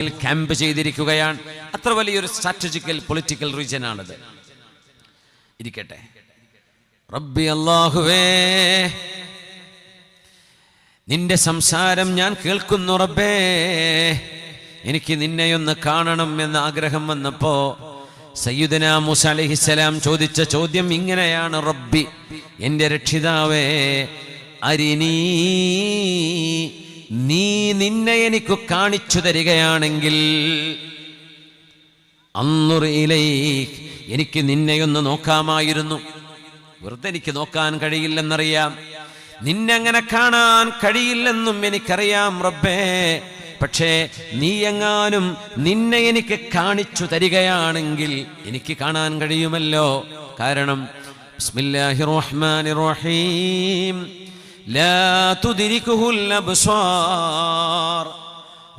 Camp ചെയ്തിരിക്കുകയാണ്. അത്ര വലിയൊരു സ്ട്രാറ്റജിക്കൽ പൊളിറ്റിക്കൽ റീജിയൻ ആണത്. ഇരിക്കട്ടെ. റബ്ബി അല്ലാഹുവേ, നിന്റെ സംസാരം ഞാൻ കേൾക്കുന്നു റബ്ബേ, എനിക്ക് നിന്നെയൊന്ന് കാണണം എന്ന ആഗ്രഹം വന്നപ്പോ സയ്യിദുനാ മൂസ അലൈഹിസ്സലാം ചോദിച്ച ചോദ്യം ഇങ്ങനെയാണ്: റബ്ബി, എൻ്റെ രക്ഷിതാവേ, അരിനീ, നീ നിന്നെ എനിക്ക് കാണിച്ചു തരികയാണെങ്കിൽ, അൻദുർ ഇലൈക്, എനിക്ക് നിന്നെയൊന്ന് നോക്കാമായിരുന്നു. വെറുതെ എനിക്ക് നോക്കാൻ കഴിയില്ലെന്നറിയാം, നിന്നെ അങ്ങനെ കാണാൻ കഴിയില്ലെന്നും എനിക്കറിയാം റബ്ബേ. പക്ഷേ നീ എങ്ങാനും നിന്നെ എനിക്ക് കാണിച്ചു തരികയാണെങ്കിൽ എനിക്ക് കാണാൻ കഴിയുമല്ലോ. കാരണം ബിസ്മില്ലാഹിർ റഹ്മാനിർ റഹീം, ലാ തുദ്രികുൽ അബ്സാർ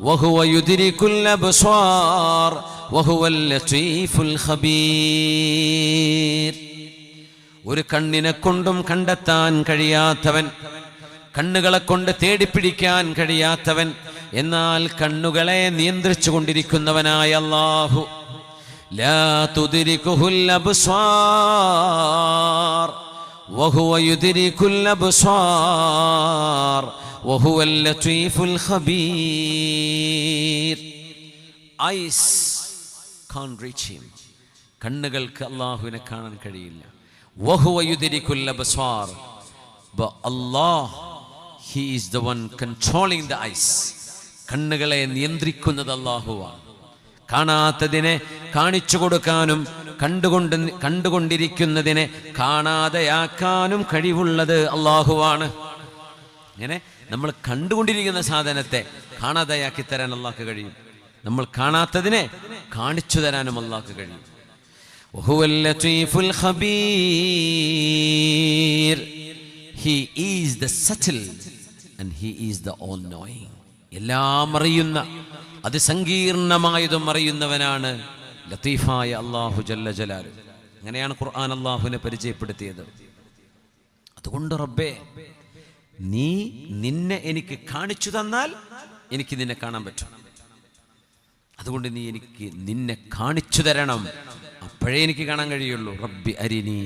വഹുവ യുദ്രികുൽ അബ്സാർ വഹുവൽ ലതീഫുൽ ഖബീർ. ഒരു കണ്ണിനെ കൊണ്ടും കണ്ടെത്താൻ കഴിയാത്തവൻ, കണ്ണുകളെ കൊണ്ട് തേടിപ്പിടിക്കാൻ കഴിയാത്തവൻ, എന്നാൽ കണ്ണുകളെ നിയന്ത്രിച്ചു കൊണ്ടിരിക്കുന്നവനായ അല്ലാഹു. ലാ തുദ്രികുൽ അബ്സാർ വഹുവ യുദ്രികുൽ അബ്സാർ വഹുവൽ ലതീഫുൽ ഖബീർ. Eyes can't reach him. കണ്ണുകൾക്ക് അല്ലാഹുവിനെ കാണാൻ കഴിയില്ല. വഹുവ യുദ്രികുൽ Absar, but Allah, he is the one controlling the eyes. കണ്ണുകളെ നിയന്ത്രിക്കുന്നത് അല്ലാഹുവാണ്. കാണാത്തതിനെ കാണിച്ചു കൊടുക്കാനും കണ്ടുകൊണ്ടിരിക്കുന്നതിനെ കാണാതെയാക്കാനും കഴിവുള്ളത് അല്ലാഹുവാണ്. ഇങ്ങനെ നമ്മൾ കണ്ടുകൊണ്ടിരിക്കുന്ന സാധനത്തെ കാണാതെയാക്കി തരാൻ അല്ലാഹുക്ക് കഴിയും. നമ്മൾ കാണാത്തതിനെ കാണിച്ചു തരാനും അല്ലാഹുക്ക് കഴിയും. വഹുവൽ ലതീഫുൽ Kabeer. He is the subtle and he is the all knowing. എല്ലാം അറിയുന്ന, അതിസങ്കീർണമായതും അറിയുന്നവനാണ് ലത്തീഫായ അല്ലാഹു ജല്ല ജലാലു. അങ്ങനെയാണ് ഖുർആൻ അല്ലാഹുവിനെ പരിചയപ്പെടുത്തിയത്. അതുകൊണ്ട് റബ്ബേ, നീ നിന്നെ എനിക്ക് കാണിച്ചു തന്നാൽ എനിക്ക് നിന്നെ കാണാൻ പറ്റും. അതുകൊണ്ട് നീ എനിക്ക് നിന്നെ കാണിച്ചു തരണം, അപ്പോഴേ എനിക്ക് കാണാൻ കഴിയുള്ളൂ. റബ്ബി അരിനി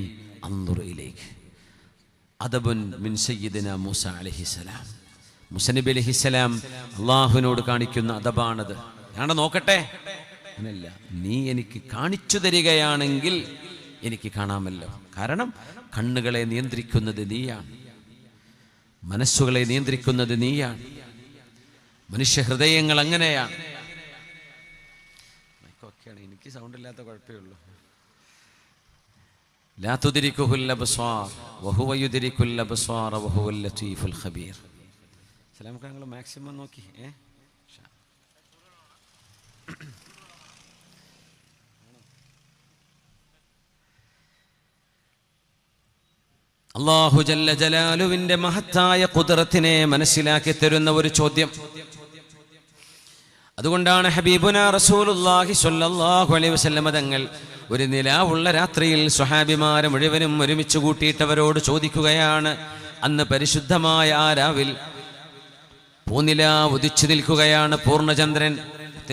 അൻദുർ ഇലൈക്. അദബുൻ മിൻ സയ്യിദിന മൂസ അലൈഹിസ്സലാം. മൂസ നബി അലൈഹിസ്സലാം അല്ലാഹുവിനോട് കാണിക്കുന്ന അദബാണത്. ഞാൻ നോക്കട്ടെ, അങ്ങനെയല്ല, നീ എനിക്ക് കാണിച്ചു തരികയാണെങ്കിൽ എനിക്ക് കാണാമല്ലോ. കാരണം കണ്ണുകളെ നിയന്ത്രിക്കുന്നത് നീയാണ്, മനസ്സുകളെ നിയന്ത്രിക്കുന്നത് നീയാണ്. മനുഷ്യ ഹൃദയങ്ങൾ അങ്ങനെയാണ്. എനിക്ക് സൗണ്ട് ഇല്ലാത്ത കുഴപ്പമേ ഉള്ളൂ. ലാ തുദ്രികുൽ അബ്സാർ വഹുവ യുദ്രികുൽ അബ്സാർ വഹുവൽ ലതീഫുൽ ഖബീർ. സലാമൊക്കെ നിങ്ങൾ മാക്സിമം നോക്കി. അല്ലാഹു ജല്ല ജലാലുവിന്റെ മഹത്തായ ഖുദ്റത്തിനെ മനസ്സിലാക്കി തരുന്ന ഒരു ചോദ്യം. അതുകൊണ്ടാണ് ഹബീബുനാ റസൂലുള്ളാഹി സ്വല്ലല്ലാഹു അലൈഹി വസല്ലം തങ്ങൾ ഒരു നിലാവുള്ള രാത്രിയിൽ സ്വഹാബിമാരെ മുഴുവനും ഒരുമിച്ച് കൂട്ടിയിട്ടവരോട് ചോദിക്കുകയാണ്. അന്ന് പരിശുദ്ധമായ ആ രാവിൽ പൂനില ഉദിച്ചു നിൽക്കുകയാണ്, പൂർണ്ണചന്ദ്രൻ.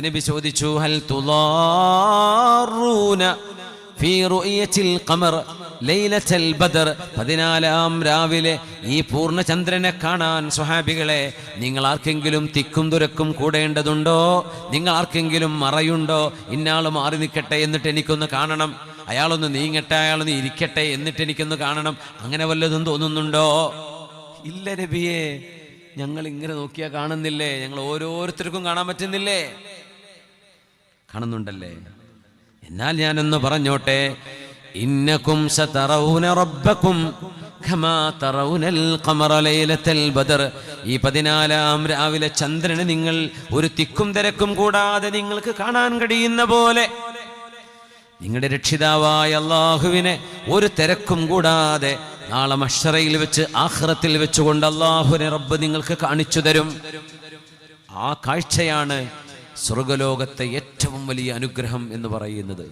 നബി ചോദിച്ചു, ഹൽ തുളാറൂന ഫീ റുയത്തിൽ ഖമർ ലൈലത്തുൽ ബദർ. 14-ാം രാവിലെ ഈ പൂർണ്ണചന്ദ്രനെ കാണാൻ സ്വഹാബികളെ, നിങ്ങൾ ആർക്കെങ്കിലും തിക്കും തുരക്കും കൂടേണ്ടതുണ്ടോ? നിങ്ങൾ ആർക്കെങ്കിലും മറയുണ്ടോ? ഇന്നാൾ മാറി നിൽക്കട്ടെ, എന്നിട്ട് എനിക്കൊന്ന് കാണണം. അയാളൊന്ന് നീങ്ങട്ടെ, അയാളൊന്ന് ഇരിക്കട്ടെ, എന്നിട്ട് എനിക്കൊന്ന് കാണണം. അങ്ങനെ വല്ലതും തോന്നുന്നുണ്ടോ? ഇല്ല നബിയേ, ഞങ്ങൾ ഇങ്ങനെ നോക്കിയാൽ കാണുന്നില്ലേ? ഞങ്ങൾ ഓരോരുത്തർക്കും കാണാൻ പറ്റുന്നില്ലേ? കാണുന്നുണ്ടല്ലേ? എന്നാൽ ഞാനൊന്ന് പറഞ്ഞോട്ടെ, ഇന്നകും സതറൗന റബ്ബകും കമാ തറൗനൽ ഖമറ ലൈലത്തുൽ ബദർ. ഈ 14-ാം രാവിലെ ചന്ദ്രനെ നിങ്ങൾ ഒരു തിക്കും തിരക്കും കൂടാതെ നിങ്ങൾക്ക് കാണാൻ കഴിയുന്ന പോലെ നിങ്ങളുടെ രക്ഷിതാവായ അല്ലാഹുവിനെ ഒരു തിരക്കും കൂടാതെ നാളെ മഹ്ശറയിൽ വെച്ച്, ആഖിറത്തിൽ വെച്ചുകൊണ്ട് അല്ലാഹുവിനെ റബ്ബ് നിങ്ങൾക്ക് കാണിച്ചു തരും. ആ കാഴ്ചയാണ് സ്വർഗലോകത്തെ ഏറ്റവും വലിയ അനുഗ്രഹം എന്ന് പറയുന്നത്.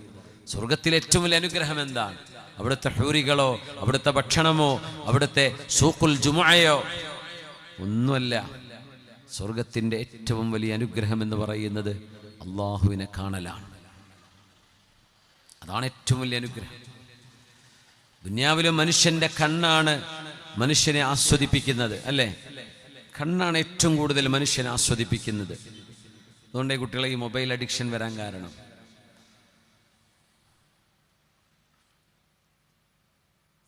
സ്വർഗത്തിലെ ഏറ്റവും വലിയ അനുഗ്രഹം എന്താണ്? അവിടുത്തെ ഹൂറികളോ, അവിടുത്തെ ഭക്ഷണമോ, അവിടുത്തെ സൂഖുൽ ജുമുഅയോ ഒന്നുമല്ല. സ്വർഗത്തിൻ്റെ ഏറ്റവും വലിയ അനുഗ്രഹം എന്ന് പറയുന്നത് അള്ളാഹുവിനെ കാണലാണ്. അതാണ് ഏറ്റവും വലിയ അനുഗ്രഹം. ദുനിയാവിലെ മനുഷ്യൻ്റെ കണ്ണാണ് മനുഷ്യനെ ആസ്വദിപ്പിക്കുന്നത്, അല്ലേ? കണ്ണാണ് ഏറ്റവും കൂടുതൽ മനുഷ്യനെ ആസ്വദിപ്പിക്കുന്നത്. അതുകൊണ്ട് കുട്ടികളെ ഈ മൊബൈൽ അഡിക്ഷൻ വരാൻ കാരണം.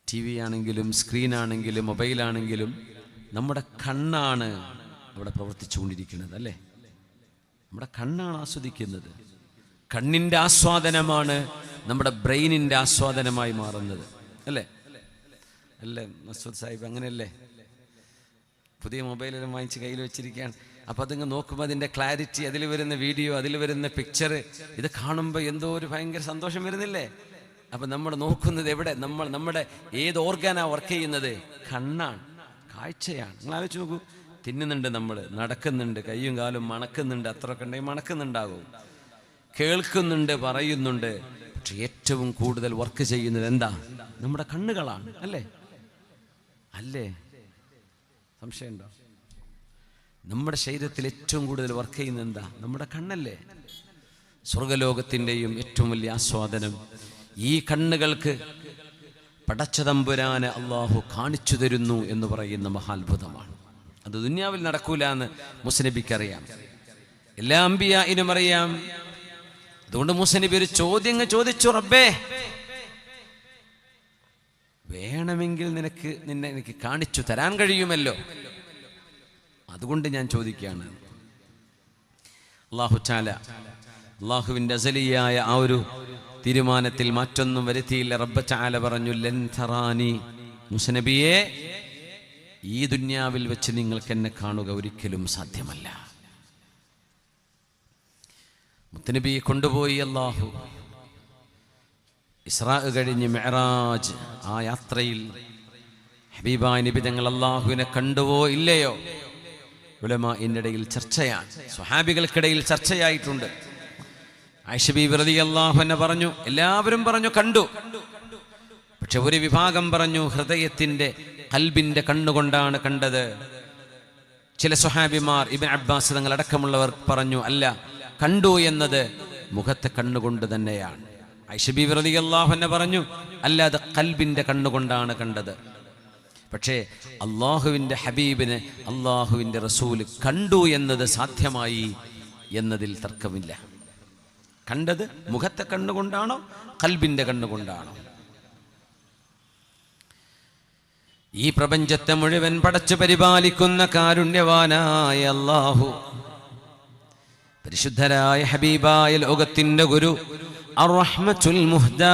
ടി വി ആണെങ്കിലും സ്ക്രീനാണെങ്കിലും മൊബൈലാണെങ്കിലും നമ്മുടെ കണ്ണാണ് അവിടെ പ്രവർത്തിച്ചുകൊണ്ടിരിക്കുന്നത്, അല്ലേ? നമ്മുടെ കണ്ണാണ് ആസ്വദിക്കുന്നത്. കണ്ണിൻ്റെ ആസ്വാദനമാണ് നമ്മുടെ ബ്രെയിനിൻ്റെ ആസ്വാദനമായി മാറുന്നത്, അല്ലേ? അല്ലേ മസൂദ് സാഹിബ്? അങ്ങനെയല്ലേ? പുതിയ മൊബൈലെല്ലാം വാങ്ങിച്ച് കയ്യിൽ വെച്ചിരിക്കുകയാണ്. അപ്പോൾ അതിങ്ങ് നോക്കുമ്പോൾ അതിൻ്റെ ക്ലാരിറ്റി, അതിൽ വരുന്ന വീഡിയോ, അതിൽ വരുന്ന പിക്ചർ, ഇത് കാണുമ്പോൾ എന്തോ ഒരു ഭയങ്കര സന്തോഷം വരുന്നില്ലേ? അപ്പം നമ്മൾ നോക്കുന്നത് എവിടെ? നമ്മുടെ ഏത് ഓർഗാനാണ് വർക്ക് ചെയ്യുന്നത്? കണ്ണാണ്, കാഴ്ചയാണ്. നിങ്ങൾ ആലോചിച്ച് നോക്കൂ. തിന്നുന്നുണ്ട്, നമ്മൾ നടക്കുന്നുണ്ട്, കയ്യും കാലും മണക്കുന്നുണ്ട്, അത്രയൊക്കെ ഉണ്ടെങ്കിൽ മണക്കുന്നുണ്ടാകും. കേൾക്കുന്നുണ്ട്, പറയുന്നുണ്ട്. പക്ഷെ ഏറ്റവും കൂടുതൽ വർക്ക് ചെയ്യുന്നത് എന്താ? നമ്മുടെ കണ്ണുകളാണ്, അല്ലേ? അല്ലേ? സംശയമുണ്ടോ? നമ്മുടെ ശരീരത്തിൽ ഏറ്റവും കൂടുതൽ വർക്ക് ചെയ്യുന്നത് എന്താ? നമ്മുടെ കണ്ണല്ലേ? സ്വർഗലോകത്തിൻ്റെയും ഏറ്റവും വലിയ ആസ്വാദനം ഈ കണ്ണുകൾക്ക് പടച്ചതമ്പുരാനെ അള്ളാഹു കാണിച്ചു തരുന്നു എന്ന് പറയുന്ന മഹാത്ഭുതമാണ്. അത് ദുനിയാവിൽ നടക്കൂല എന്ന് മുസ്നബിക്കറിയാം, എല്ലാ അമ്പിയായിനും അറിയാം. അതുകൊണ്ട് മുസ്നബി ഒരു ചോദ്യം ചോദിച്ചു, റബ്ബേ, വേണമെങ്കിൽ നിന്നെ എനിക്ക് കാണിച്ചു തരാൻ കഴിയുമല്ലോ, അതുകൊണ്ട് ഞാൻ ചോദിക്കുകയാണ്. അല്ലാഹു തആല അല്ലാഹുവിൻ്റെ അസലിയായ ആ ഒരു തീരുമാനത്തിൽ മറ്റൊന്നും വരുത്തിയില്ല. റബ്ബ് തആല പറഞ്ഞു, ലൻ തറാനി, മുസ്നബിയെ, ഈ ദുന്യാവിൽ വെച്ച് നിങ്ങൾക്ക് എന്നെ കാണുക ഒരിക്കലും സാധ്യമല്ല. മുത്തനബിയെ കൊണ്ടുപോയി അല്ലാഹു. ഇസ്രാ കഴിഞ്ഞ് മിഅ്റാജ്, ആ യാത്രയിൽ ഹബീബായ നബി തങ്ങൾ അല്ലാഹുവിനെ കണ്ടുവോ ഇല്ലയോ? ഉലമാഇന്റെ ഇടയിൽ ചർച്ചയാണ്, സ്വഹാബികൾക്കിടയിൽ ചർച്ചയായിട്ടുണ്ട്. ആയിഷ ബീബി റളിയല്ലാഹു അൻഹ പറഞ്ഞു, എല്ലാവരും പറഞ്ഞു കണ്ടു. പക്ഷെ ഒരു വിഭാഗം പറഞ്ഞു ഹൃദയത്തിന്റെ, ഖൽബിന്റെ കണ്ണുകൊണ്ടാണ് കണ്ടത്. ചില സ്വഹാബിമാർ, ഇബ്നു അബ്ബാസ് തങ്ങൾ അടക്കമുള്ളവർ പറഞ്ഞു, അല്ല, കണ്ടു എന്നത് മുഖത്തെ കണ്ണുകൊണ്ട് തന്നെയാണ്. ആയിഷ ബീബി റളിയല്ലാഹു അൻഹ പറഞ്ഞു, അല്ല, അത് ഖൽബിന്റെ കണ്ണുകൊണ്ടാണ് കണ്ടത്. പക്ഷേ അള്ളാഹുവിൻ്റെ ഹബീബിനെ അള്ളാഹുവിൻ്റെ റസൂല് കണ്ടു എന്നത് സാധ്യമായി എന്നതിൽ തർക്കമില്ല. കണ്ടത് മുഖത്തെ കണ്ണുകൊണ്ടാണോ ഖൽബിൻ്റെ കണ്ണുകൊണ്ടാണോ? ഈ പ്രപഞ്ചത്തെ മുഴുവൻ പടച്ചു പരിപാലിക്കുന്ന കാരുണ്യവാനായ അല്ലാഹു, പരിശുദ്ധരായ ഹബീബായ ലോകത്തിൻ്റെ ഗുരു അർ-റഹ്മത്തുൽ മുഹ്ദാ,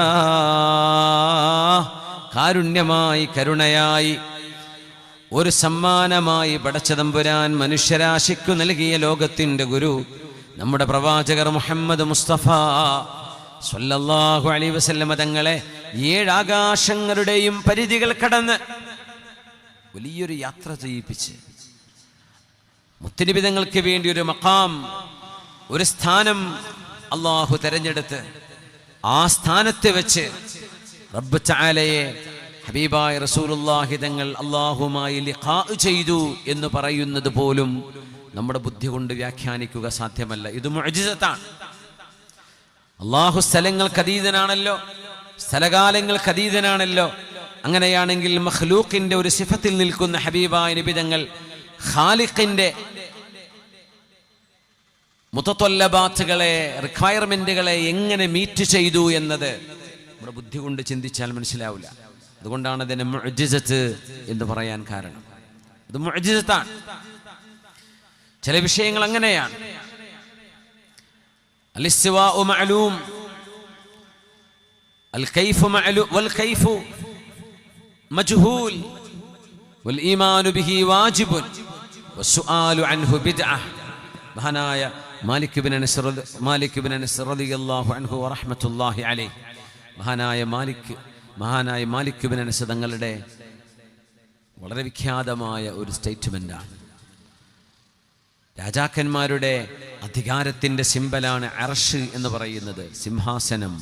കാരുണ്യമായി കരുണയായി ഒരു സമ്മാനമായി പടച്ചതമ്പുരാൻ മനുഷ്യരാശിക്കു നൽകിയ ലോകത്തിൻ്റെ ഗുരു നമ്മുടെ പ്രവാചകർ മുഹമ്മദ് മുസ്തഫ സ്വല്ലല്ലാഹു അലൈഹി വസല്ലമ തങ്ങളെ 7 ആകാശങ്ങളുടെയും പരിധികൾ കടന്ന് വലിയൊരു യാത്ര ചെയ്യിപ്പിച്ച് മുത്തനബി തങ്ങൾക്ക് വേണ്ടി ഒരു മഖാം, ഒരു സ്ഥാനം അള്ളാഹു തെരഞ്ഞെടുത്ത് ആ സ്ഥാനത്ത് വെച്ച് റബ്ബ് തആലയെ ഹബീബായ റസൂലുള്ളാഹി തങ്ങൾ അല്ലാഹുമായി ലിഖാ ചെയ്തു എന്ന് പറയുന്നത് പോലും നമ്മുടെ ബുദ്ധി കൊണ്ട് വ്യാഖ്യാനിക്കുക സാധ്യമല്ല. ഇത് മുഅ്ജിസത്താണ്. അല്ലാഹു സ്ഥലങ്ങൾക്ക് അതീതനാണല്ലോ, സ്ഥലകാലങ്ങൾക്ക് അതീതനാണല്ലോ. അങ്ങനെയാണെങ്കിൽ മഖ്ലൂഖിന്റെ ഒരു സിഫത്തിൽ നിൽക്കുന്ന ഹബീബായ നബി തങ്ങൾ ഖാലിഖിന്റെ മുതത്വല്ലബാത്തുകളെ, റിക്വയർമെന്റുകളെ എങ്ങനെ മീറ്റ് ചെയ്തു എന്നത് നമ്മുടെ ബുദ്ധി കൊണ്ട് ചിന്തിച്ചാൽ മനസ്സിലാവില്ല. അതുകൊണ്ടാണ് അതിനെ മുഅ്ജിസത്ത് എന്ന് പറയാൻ കാരണം. ഇത് മുഅ്ജിസത്താണ്. ചില വിഷയങ്ങൾ അങ്ങനെയാണ്. അൽ-ഇസ്തിവാഉ മഅലൂം, അൽ-കൈഫു മഅലൂം, വൽ-കൈഫു മജ്ഹൂൽ, വൽ-ഈമാനു ബിഹി വാജിബുൻ, വസ്സുആലു അൻഹു ബിദ്അഹ്. മഹാനായ മാലിക് ഇബ്നു അനസ് റളിയല്ലാഹു അൻഹു വറഹ്മത്തുള്ളാഹി അലൈഹി, മഹാനായ മാലിക് ഇബ്നു അനസ് തങ്ങളുടെ വളരെ വിഖ്യാതമായ ഒരു സ്റ്റേറ്റ്മെന്റാണ്. രാജാക്കന്മാരുടെ അധികാരത്തിന്റെ സിംബലാണ് അർശ് എന്ന് പറയുന്നത്, സിംഹാസനം,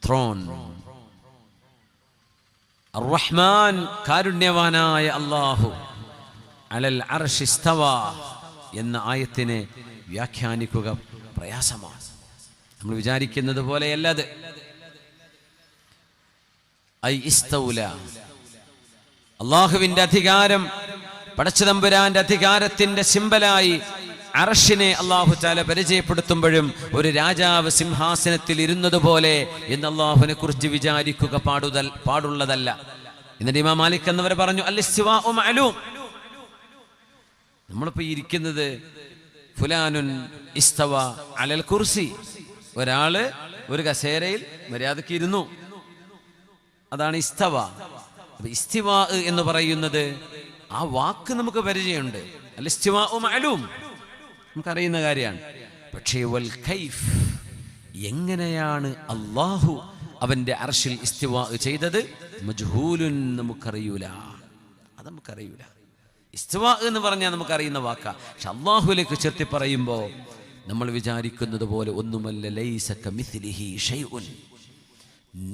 ത്രോൺ. അർ-റഹ്മാൻ, കാരുണ്യവാനായ അല്ലാഹു, അലൽ അർശ് ഇസ്തവ എന്ന ആയത്തിനെ വ്യാഖ്യാനിക്കുക പ്രയാസമാണ്. നമ്മൾ വിചാരിക്കുന്നത് പോലെയല്ല അത്. ഐ ഇസ്തൗല, അള്ളാഹുവിന്റെ അധികാരം, പടച്ചതമ്പുരാന്റെ അധികാരത്തിന്റെ സിംബലായി അർശിനെ അല്ലാഹു തആല പരിചയപ്പെടുത്തുമ്പോഴും ഒരു രാജാവ് സിംഹാസനത്തിൽ ഇരുന്നത് പോലെ എന്ന് അള്ളാഹുവിനെ കുറിച്ച് വിചാരിക്കുക പാടുള്ളതല്ല. എന്നിട്ട് ഇമാം മാലിക് എന്നവർ പറഞ്ഞു, അൽ ഇസ്തിവാഉ മഅലൂം. നമ്മളിപ്പോ ഇരിക്കുന്നത് ഫുലാനുൻ ഇസ്തവ അലൽ കുർസി, ഒരാള് ഒരു കസേരയിൽ മര്യാദക്ക് ഇരുന്നു, അതാണ് ഇസ്തവ. ഇസ്തിവാ എന്ന് പറയുന്നത് ആ വാക്ക് നമുക്ക് പരിചയമുണ്ട്. അൽ ഇസ്തിവാഉ മഅലൂം, നമുക്കറിയുന്ന കാര്യമാണ്. പക്ഷേ വൽ കൈഫ്, എങ്ങനെയാണ് അല്ലാഹു അവന്റെ അർശിൽ ഇസ്തിവാ ചെയ്തത്, മജ്ഹൂലുൻ, നമുക്കറിയൂല. അത് നമുക്കറിയൂല. ഇസ്തിവാ എന്ന് പറഞ്ഞാൽ നമുക്കറിയുന്ന വാക്കാ. പക്ഷെ അല്ലാഹുവിലേക്ക് ചേർത്തി പറയുമ്പോൾ നമ്മൾ വിചാരിക്കുന്നത് പോലെ ഒന്നുമല്ല. ലൈസ കമിസ്ലിഹി ഷൈഉൻ,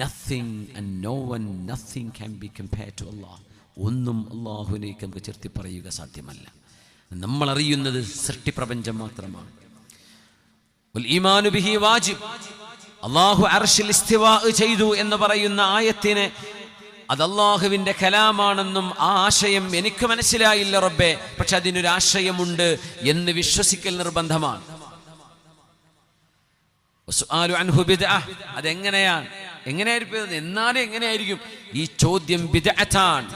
nothing and no one, nothing can be compared to Allah. ഒന്നും അല്ലാഹുവിലേക്ക് നമുക്ക് ചേർത്തി പറയുക സാധ്യമല്ല. നമ്മൾ അറിയുന്നത് സൃഷ്ടിപ്രപഞ്ചം മാത്രമാണ്. വൽ ഈമാനു ബിഹി വാജിബ്, അല്ലാഹു അർശിൽ ഇസ്തിവാ ചെയ്തു എന്ന് പറയുന്ന ആയത്തിനെ അത് അല്ലാഹുവിന്റെ കലാമാണെന്നും ആ ആശയം എനിക്ക് മനസ്സിലായില്ല റബ്ബേ, പക്ഷെ അതിനൊരു ആശയമുണ്ട് എന്ന് വിശ്വസിക്കൽ നിർബന്ധമാണ്. അതെങ്ങനെയാണ്, എങ്ങനെയായിരിക്കും, എന്നാലും എങ്ങനെയായിരിക്കും ഈ ചോദ്യം ബിദ്അത്താണ്,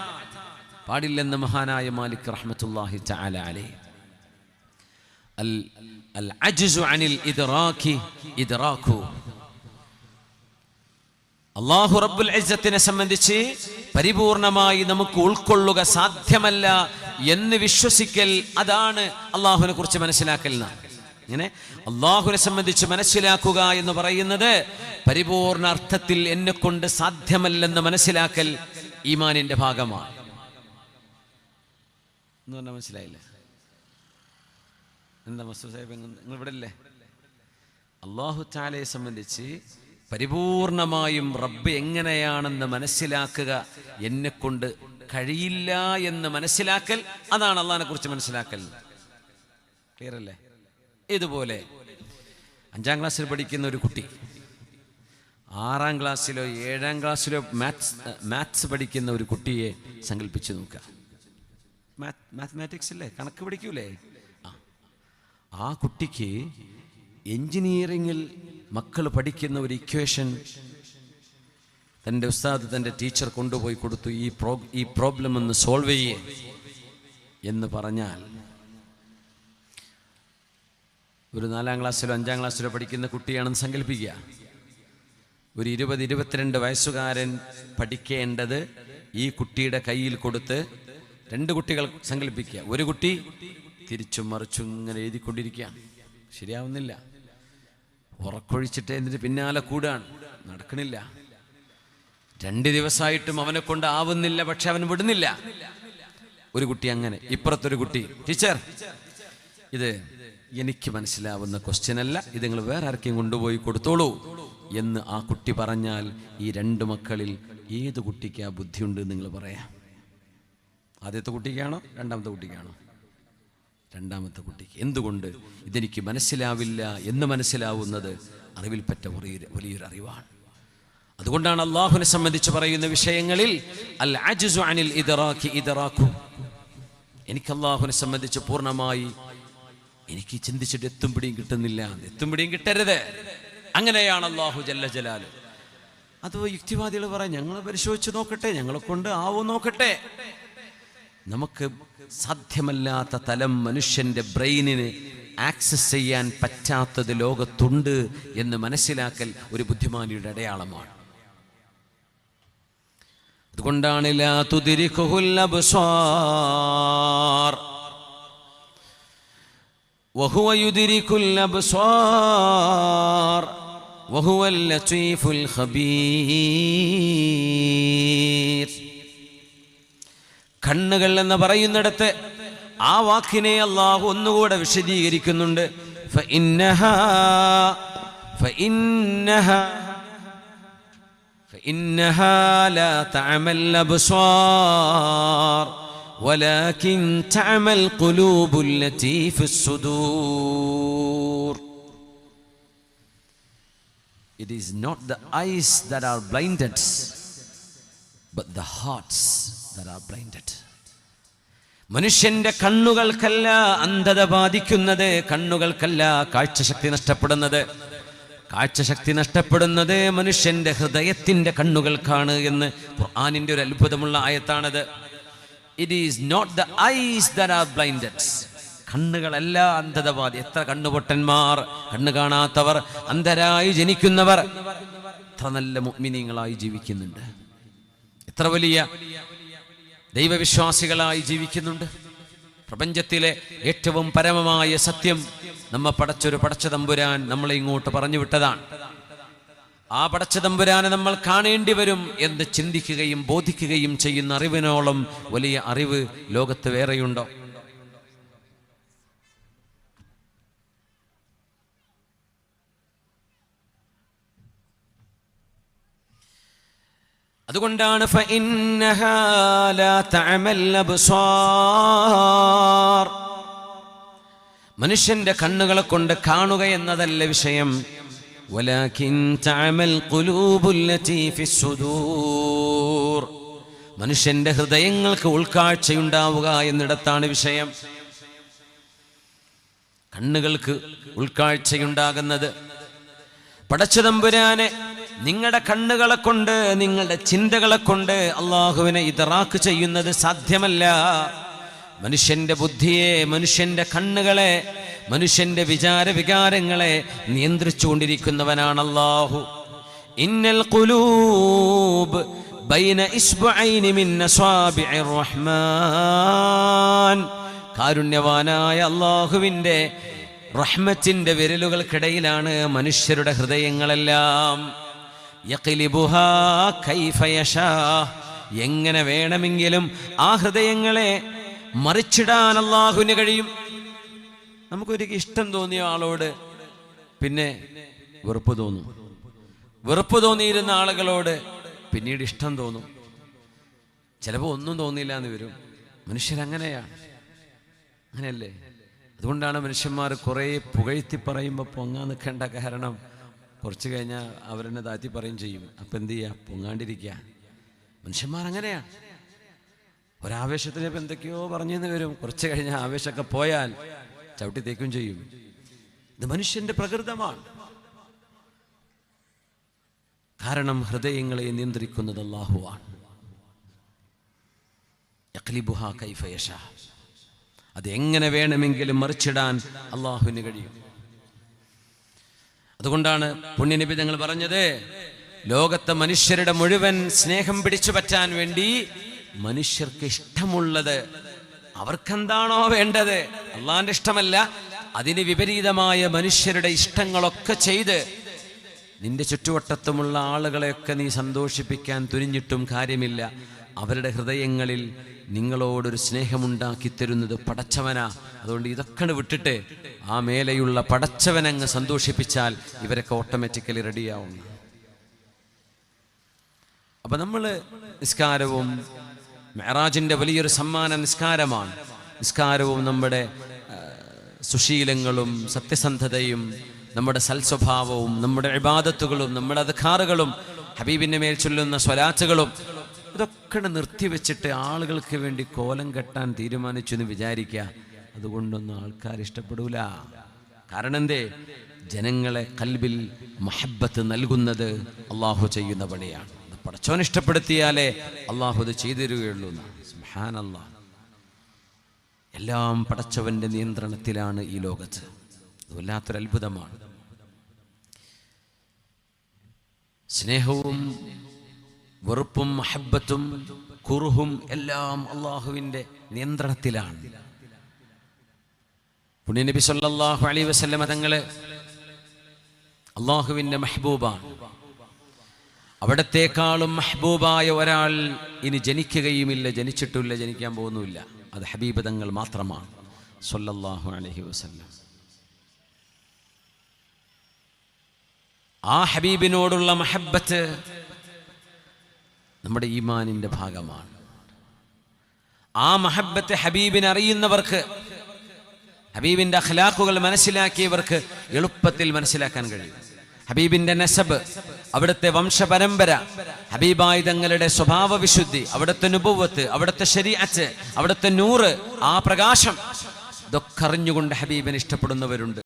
പാടില്ലെന്ന് മഹാനായ മാലിക് റഹ്മത്തുള്ളാഹി തആല അലൈഹി. അൽ അജ്സു അനിൽ ഇദ്റാകി ഇദ്റാകു, അല്ലാഹു റബ്ബുൽ ഇസ്സത്തിനെ സംബന്ധിച്ച് പരിപൂർണമായി നമുക്ക് ഉൾക്കൊള്ളുക സാധ്യമല്ല എന്ന് വിശ്വസിക്കൽ, അതാണ് അല്ലാഹുവിനെ കുറിച്ച് മനസ്സിലാക്കൽ. ഇങ്ങനെ അല്ലാഹുവിനെ സംബന്ധിച്ച് മനസ്സിലാക്കുക എന്ന് പറയുന്നത് പരിപൂർണ അർത്ഥത്തിൽ എന്നെ കൊണ്ട് സാധ്യമല്ലെന്ന് മനസ്സിലാക്കൽ ഈമാനിന്റെ ഭാഗമാണ് എന്ന് പറഞ്ഞാൽ മനസ്സിലായില്ലേ? എന്താ മസ്ഊദ് സാഹിബ്, നിങ്ങൾ ഇവിടെ അല്ലേ? അല്ലാഹു തആലയെ സംബന്ധിച്ച് പരിപൂർണമായും റബ്ബ് എങ്ങനെയാണെന്ന് മനസ്സിലാക്കുക എന്നെ കൊണ്ട് കഴിയില്ല എന്ന് മനസ്സിലാക്കൽ, അതാണ് അള്ളാഹിനെ കുറിച്ച് മനസ്സിലാക്കൽ. ക്ലിയർ അല്ലേ? ഇതുപോലെ 5ാം ക്ലാസ്സിൽ പഠിക്കുന്ന ഒരു കുട്ടി 6ാം ക്ലാസ്സിലോ 7ാം ക്ലാസ്സിലോ മാത്സ് പഠിക്കുന്ന ഒരു കുട്ടിയെ സങ്കല്പിച്ച് നോക്കുക. മാത്തമാറ്റിക്സ് അല്ലേ, കണക്ക് പഠിക്കൂലേ? ആ കുട്ടിക്ക് എഞ്ചിനീയറിങ്ങിൽ മക്കൾ പഠിക്കുന്ന ഒരു ഇക്വേഷൻ തൻ്റെ ഉസ്താദ്, തൻ്റെ ടീച്ചർ കൊണ്ടുപോയി കൊടുത്തു, ഈ പ്രോബ്ലം ഒന്ന് സോൾവ് ചെയ്യേ എന്ന് പറഞ്ഞാൽ, ഒരു 4ാം ക്ലാസ്സിലോ 5ാം ക്ലാസ്സിലോ പഠിക്കുന്ന കുട്ടിയാണെന്ന് സങ്കല്പിക്കുക. ഒരു 20-22 വയസ്സുകാരൻ പഠിക്കേണ്ടത് ഈ കുട്ടിയുടെ കയ്യിൽ കൊടുത്ത്, 2 കുട്ടികൾ സങ്കല്പിക്കുക. ഒരു കുട്ടി തിരിച്ചും മറിച്ചും ഇങ്ങനെ എഴുതിക്കൊണ്ടിരിക്കുകയാണ്, ശരിയാവുന്നില്ല. ഉറക്കൊഴിച്ചിട്ട് എന്നിട്ട് പിന്നാലെ കൂടാണ്, നടക്കണില്ല. 2 ദിവസമായിട്ടും അവനെ കൊണ്ട് ആവുന്നില്ല, പക്ഷെ അവൻ വിടുന്നില്ല. ഒരു കുട്ടി അങ്ങനെ. ഇപ്പുറത്തൊരു കുട്ടി, ടീച്ചർ ഇത് എനിക്ക് മനസ്സിലാവുന്ന ക്വസ്റ്റ്യൻ അല്ല, ഇത് നിങ്ങൾ വേറെ ആർക്കെയും കൊണ്ടുപോയി കൊടുത്തോളൂ എന്ന് ആ കുട്ടി പറഞ്ഞാൽ, ഈ 2 മക്കളിൽ ഏത് കുട്ടിക്ക് ആ ബുദ്ധിയുണ്ട് നിങ്ങൾ പറയാം? ആദ്യത്തെ കുട്ടിക്കാണോ രണ്ടാമത്തെ കുട്ടിക്കാണോ? രണ്ടാമത്തെ കുട്ടിക്ക്. എന്തുകൊണ്ട്? ഇതെനിക്ക് മനസ്സിലാവില്ല എന്ന് മനസ്സിലാവുന്നത് അറിവിൽപ്പെട്ട വലിയൊരു അറിവാണ്. അതുകൊണ്ടാണ് അല്ലാഹുവിനെ സംബന്ധിച്ച് പറയുന്ന വിഷയങ്ങളിൽ അൽ അജ്സു അനിൽ ഇദ്റാകി ഇദ്റാകു, എനിക്ക് അല്ലാഹുവിനെ സംബന്ധിച്ച് പൂർണ്ണമായി എനിക്ക് ചിന്തിച്ചിട്ട് എത്തും പിടിയും കിട്ടുന്നില്ല, എത്തും പിടിയും കിട്ടരുത്. അങ്ങനെയാണ് അല്ലാഹു ജല്ല ജലാലു. അത് യുക്തിവാദികൾ പറയാം, ഞങ്ങൾ പരിശോധിച്ച് നോക്കട്ടെ, ഞങ്ങളെ കൊണ്ട് ആവോ നോക്കട്ടെ. നമുക്ക് സാധ്യമല്ലാത്ത തലം മനുഷ്യന്റെ ബ്രെയിനിന് ആക്സസ് ചെയ്യാൻ പറ്റാത്തത് ലോകത്തുണ്ട് എന്ന് മനസ്സിലാക്കൽ ഒരു ബുദ്ധിമാനിയുടെ അടയാളമാണ്. അതുകൊണ്ടാണ് ലാ തുദ്രികുൽ അബ്സാർ വഹുവ യുദ്രികുൽ അബ്സാർ വഹുവൽ ലതീഫുൽ ഖബീർ. കണ്ണുകൾ എന്ന് പറയുന്നിടത്ത് ആ വാക്കിനെ അല്ലാഹു ഒന്നുകൂടെ വിശദീകരിക്കുന്നുണ്ട്. فإنها لا تعمى الأبصار ولكن تعمى القلوب التي في الصدور. It is not the eyes that are blinded, but the hearts that are blinded. മനുഷ്യന്റെ കണ്ണുകൾക്കല്ല അന്ധത ബാധിക്കുന്നത്, കണ്ണുകൾക്കല്ല കാഴ്ചശക്തി നഷ്ടപ്പെടുന്നത്. കാഴ്ചശക്തി നഷ്ടപ്പെടുന്നത് മനുഷ്യന്റെ ഹൃദയത്തിന്റെ കണ്ണുകൾക്കാണ് എന്ന് ഖുർആനിന്റെ ഒരു അത്ഭുതമുള്ള ആയത്താണത്. It is not the eyes that are blinded. കണ്ണുകളല്ല അന്ധത ബാധി. എത്ര കണ്ണുപൊട്ടന്മാർ, കണ്ണു കാണാത്തവർ, അന്ധരായി ജനിക്കുന്നവർ എത്ര നല്ല മുഅ്മിനീങ്ങളായി ജീവിക്കുന്നുണ്ട്, എത്ര വലിയ ദൈവവിശ്വാസികളായി ജീവിക്കുന്നുണ്ട്. പ്രപഞ്ചത്തിലെ ഏറ്റവും പരമമായ സത്യം നമ്മെ പടച്ചൊരു പടച്ച തമ്പുരാൻ നമ്മളെ ഇങ്ങോട്ട് പറഞ്ഞു വിട്ടതാണ്. ആ പടച്ച തമ്പുരാനെ നമ്മൾ കാണേണ്ടി വരും എന്ന് ചിന്തിക്കുകയും ബോധിക്കുകയും ചെയ്യുന്ന അറിവിനോളം വലിയ അറിവ് ലോകത്ത് വേറെയുണ്ടോ? അതുകൊണ്ടാണ് ഫഇന്നഹാ ലാ തഅമൽ അബ്സാർ, മനുഷ്യന്റെ കണ്ണുകളെ കൊണ്ട് കാണുക എന്നതല്ല വിഷയം. വലാകിൻ തഅമൽ ഖുലൂബുല്ലതി ഫിസ്സുദൂർ, മനുഷ്യന്റെ ഹൃദയങ്ങൾക്ക് ഉൾക്കാഴ്ചയുണ്ടാവുക എന്നിടത്താണ് വിഷയം. കണ്ണുകൾക്ക് ഉൾക്കാഴ്ചയുണ്ടാകുന്നത് പടച്ചതമ്പുരാനെ നിങ്ങളുടെ കണ്ണുകളെ കൊണ്ട്, നിങ്ങളുടെ ചിന്തകളെ കൊണ്ട് അള്ളാഹുവിനെ ഇദ്റാക്ക് ചെയ്യുന്നത് സാധ്യമല്ല. മനുഷ്യന്റെ ബുദ്ധിയെ, മനുഷ്യന്റെ കണ്ണുകളെ, മനുഷ്യന്റെ വികാരങ്ങളെ നിയന്ത്രിച്ചുകൊണ്ടിരിക്കുന്നവനാണ് അല്ലാഹു. ഇന്നൽ ഖുലൂബ് ബൈന ഇസ്ബഅൈനി മിൻ അസ്വാബിഇർ റഹ്മാൻ, കാരുണ്യവാനായ അല്ലാഹുവിന്റെ റഹ്മത്തിന്റെ വിരലുകൾക്കിടയിലാണ് മനുഷ്യരുടെ ഹൃദയങ്ങളെല്ലാം. യഖ്ലിബുഹാ കൈഫ യശാ, എങ്ങനെ വേണമെങ്കിലും ആ ഹൃദയങ്ങളെ മറിച്ചിടാൻ അല്ലാഹുവിന് കഴിയും. നമുക്കൊരിക്കൽ ഇഷ്ടം തോന്നിയ ആളോട് പിന്നെ വെറുപ്പ് തോന്നും, വെറുപ്പ് തോന്നിയിരുന്ന ആളുകളോട് പിന്നീട് ഇഷ്ടം തോന്നും, ചിലപ്പോൾ ഒന്നും തോന്നിയില്ല എന്ന് വരും. മനുഷ്യരങ്ങനെയാണ്, അങ്ങനെയല്ലേ? അതുകൊണ്ടാണ് മനുഷ്യന്മാർ കുറേ പുകഴ്ത്തി പറയുമ്പോൾ പൊങ്ങാൻ നിൽക്കേണ്ട. കാരണം കുറച്ച് കഴിഞ്ഞാൽ അവരെന്നെ താഴ്ത്തി പറയും ചെയ്യും. അപ്പം എന്ത് ചെയ്യുക? പൊങ്ങാണ്ടിരിക്കുക. മനുഷ്യന്മാർ അങ്ങനെയാണ്. ഒരാവേശത്തിന് ഇപ്പം എന്തൊക്കെയോ പറഞ്ഞെന്ന് വരും, കുറച്ച് കഴിഞ്ഞാൽ ആവേശമൊക്കെ പോയാൽ ചവിട്ടി തേക്കും ചെയ്യും. ഇത് മനുഷ്യന്റെ പ്രകൃതമാണ്. കാരണം ഹൃദയങ്ങളെ നിയന്ത്രിക്കുന്നത് അല്ലാഹുവാണ്. യഖ്ലിബുഹാ കൈഫ യശാ, അത് എങ്ങനെ വേണമെങ്കിലും മറിച്ചിടാൻ അല്ലാഹുവിന് കഴിയും. അതുകൊണ്ടാണ് പുണ്യനബി തങ്ങൾ പറഞ്ഞത്, ലോകത്തെ മനുഷ്യരുടെ മുഴുവൻ സ്നേഹം പിടിച്ചു പറ്റാൻ വേണ്ടി മനുഷ്യർക്ക് ഇഷ്ടമുള്ളത്, അവർക്കെന്താണോ വേണ്ടത്, അള്ളാന്റെ ഇഷ്ടമല്ല, അതിന് വിപരീതമായ മനുഷ്യരുടെ ഇഷ്ടങ്ങളൊക്കെ ചെയ്ത് നിന്റെ ചുറ്റുവട്ടത്തുമുള്ള ആളുകളെയൊക്കെ നീ സന്തോഷിപ്പിക്കാൻ തുനിഞ്ഞിട്ടും കാര്യമില്ല. അവരുടെ ഹൃദയങ്ങളിൽ നിങ്ങളോടൊരു സ്നേഹമുണ്ടാക്കി തരുന്നത് പടച്ചവനാ. അതുകൊണ്ട് ഇതൊക്കെ വിട്ടിട്ട് ആ മേലെയുള്ള പടച്ചവനങ്ങ് സന്തോഷിപ്പിച്ചാൽ ഇവരൊക്കെ ഓട്ടോമാറ്റിക്കലി റെഡിയാവും. അപ്പൊ നമ്മൾ നിസ്കാരവും, മെഹറാജിന്റെ വലിയൊരു സമ്മാനം നിസ്കാരമാണ്. നിസ്കാരവും നമ്മുടെ സുശീലങ്ങളും സത്യസന്ധതയും നമ്മുടെ സൽസ്വഭാവവും നമ്മുടെ ഇബാദത്തുകളും നമ്മുടെ അദ്കാറുകളും ഹബീബിന്റെ മേൽ ചൊല്ലുന്ന സ്വലാത്തുകളും ഇതൊക്കെ നിർത്തിവെച്ചിട്ട് ആളുകൾക്ക് വേണ്ടി കോലം കെട്ടാൻ തീരുമാനിച്ചു എന്ന് വിചാരിക്കുക. അതുകൊണ്ടൊന്നും ആൾക്കാർ ഇഷ്ടപ്പെടൂല. കാരണം എന്തേ? ജനങ്ങളെ കൽബിൽ മഹബ്ബത്ത് നൽകുന്നത് അള്ളാഹു ചെയ്യുന്ന പണിയാണ്. പടച്ചോൻ ഇഷ്ടപ്പെടുത്തിയാലേ അള്ളാഹു അത് ചെയ്തു തരികയുള്ളൂ. സുബ്ഹാനല്ലാഹ്. എല്ലാം പടച്ചവന്റെ നിയന്ത്രണത്തിലാണ് ഈ ലോകത്ത്. അത് വല്ലാത്തൊരു അത്ഭുതമാണ്. സ്നേഹവും വെറുപ്പും മഹബ്ബത്തും കുറുഹും എല്ലാം അള്ളാഹുവിന്റെ നിയന്ത്രണത്തിലാണ്. പുണ്യനബി സല്ലല്ലാഹു അലൈഹി വസല്ലമ തങ്ങള് അള്ളാഹുവിന്റെ മെഹബൂബാണ്. അവിടത്തേക്കാളും മെഹബൂബായ ഒരാൾ ഇനി ജനിക്കുകയുമില്ല, ജനിച്ചിട്ടില്ല, ജനിക്കാൻ പോകുന്നുമില്ല. അത് ഹബീബ് തങ്ങൾ മാത്രമാണ് സല്ലല്ലാഹു അലൈഹി വസല്ലം. ആ ഹബീബിനോടുള്ള മഹബ്ബത്ത് നമ്മുടെ ഈമാനിന്റെ ഭാഗമാണ്. ആ മഹബ്ബത്ത് ഹബീബിനെ അറിയുന്നവർക്ക്, ഹബീബിന്റെ അഖ്ലാഖുകൾ മനസ്സിലാക്കിയവർക്ക് എളുപ്പത്തിൽ മനസ്സിലാക്കാൻ കഴിയും. ഹബീബിന്റെ നസബ്, അവിടുത്തെ വംശപരമ്പര, ഹബീബായ തങ്ങളുടെ സ്വഭാവ വിശുദ്ധി, അവിടുത്തെ നുബുവത്ത്, അവിടുത്തെ ശരീഅത്ത്, അവിടുത്തെ നൂറ്, ആ പ്രകാശം, ഇതൊക്കെ അറിഞ്ഞുകൊണ്ട് ഹബീബിനെ ഇഷ്ടപ്പെടുന്നവരുണ്ട്.